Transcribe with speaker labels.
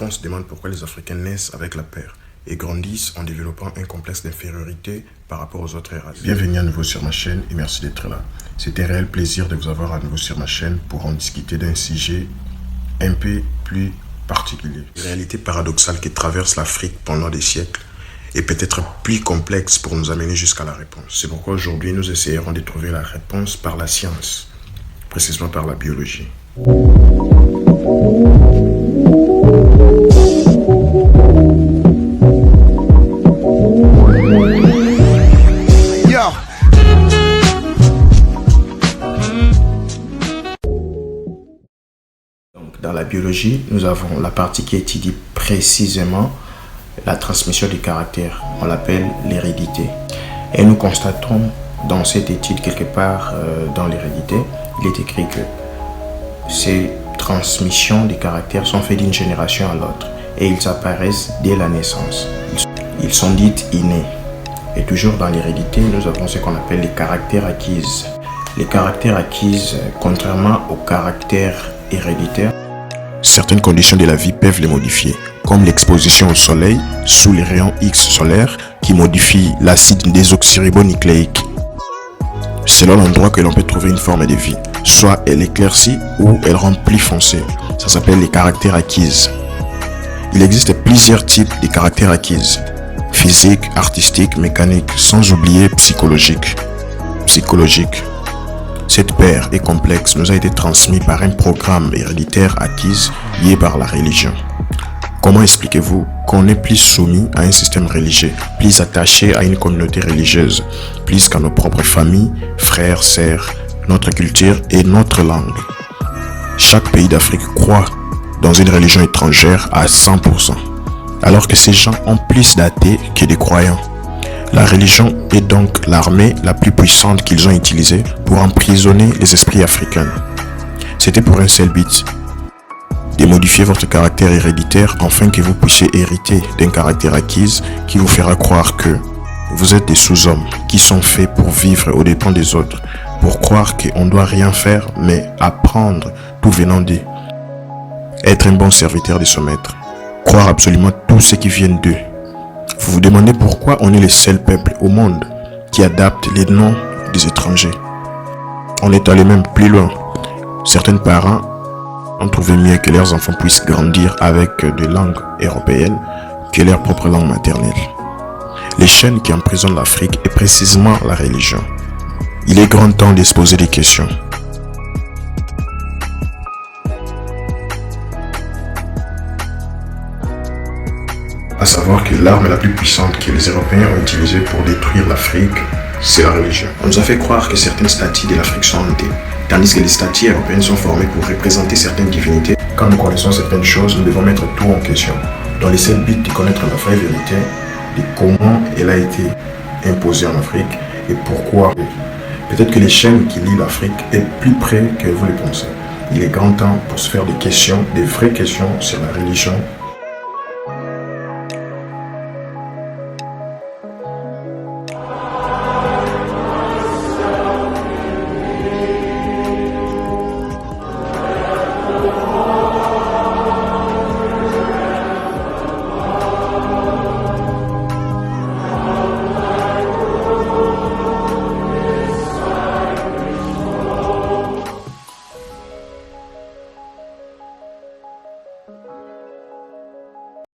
Speaker 1: On se demande pourquoi les Africains naissent avec la peur et grandissent en développant un complexe d'infériorité par rapport aux autres races. Bienvenue à nouveau sur ma chaîne et merci d'être là. C'est un réel plaisir de vous avoir à nouveau sur ma chaîne pour en discuter d'un sujet un peu plus particulier. Une réalité paradoxale qui traverse l'Afrique pendant des siècles est peut-être plus complexe pour nous amener jusqu'à la réponse. C'est pourquoi aujourd'hui nous essayerons de trouver la réponse par la science, précisément par la biologie. Dans la biologie, nous avons la partie qui étudie précisément la transmission du caractère. On l'appelle l'hérédité. Et nous constatons dans cette étude, quelque part dans l'hérédité, il est écrit que ces transmissions du caractère sont faites d'une génération à l'autre et ils apparaissent dès la naissance. Ils sont dits innés. Et toujours dans l'hérédité, nous avons ce qu'on appelle les caractères acquises. Les caractères acquises, contrairement aux caractères héréditaires, certaines conditions de la vie peuvent les modifier, comme l'exposition au soleil sous les rayons X solaires qui modifient l'acide désoxyribonucléique. Selon l'endroit que l'on peut trouver une forme de vie, soit elle éclaircit ou elle rend plus foncée. Ça s'appelle les caractères acquises. Il existe plusieurs types de caractères acquises: physique, artistique, mécanique, sans oublier psychologique. Cette paire est complexe, nous a été transmise par un programme héréditaire acquis lié par la religion. Comment expliquez-vous qu'on est plus soumis à un système religieux, plus attaché à une communauté religieuse, plus qu'à nos propres familles, frères, sœurs, notre culture et notre langue? Chaque pays d'Afrique croit dans une religion étrangère à 100%, alors que ces gens ont plus d'athées que de croyants. La religion est donc l'armée la plus puissante qu'ils ont utilisée pour emprisonner les esprits africains. C'était pour un seul but: de modifier votre caractère héréditaire afin que vous puissiez hériter d'un caractère acquis qui vous fera croire que vous êtes des sous-hommes qui sont faits pour vivre aux dépens des autres, pour croire qu'on ne doit rien faire mais apprendre tout venant d'eux, être un bon serviteur de son maître, croire absolument tout ce qui vient d'eux. Vous vous demandez pourquoi on est le seul peuple au monde qui adapte les noms des étrangers. On est allé même plus loin. Certains parents ont trouvé mieux que leurs enfants puissent grandir avec des langues européennes que leur propre langue maternelle. Les chaînes qui emprisonnent l'Afrique est précisément la religion. Il est grand temps de se poser des questions. À savoir que l'arme la plus puissante que les Européens ont utilisée pour détruire l'Afrique, c'est la religion. On nous a fait croire que certaines statues de l'Afrique sont hantées, tandis que les statues européennes sont formées pour représenter certaines divinités. Quand nous connaissons certaines choses, nous devons mettre tout en question, dans le seul but de connaître la vraie vérité de comment elle a été imposée en Afrique et pourquoi. Peut-être que les chaînes qui lient l'Afrique est plus près que vous le pensez. Il est grand temps pour se faire des questions, des vraies questions sur la religion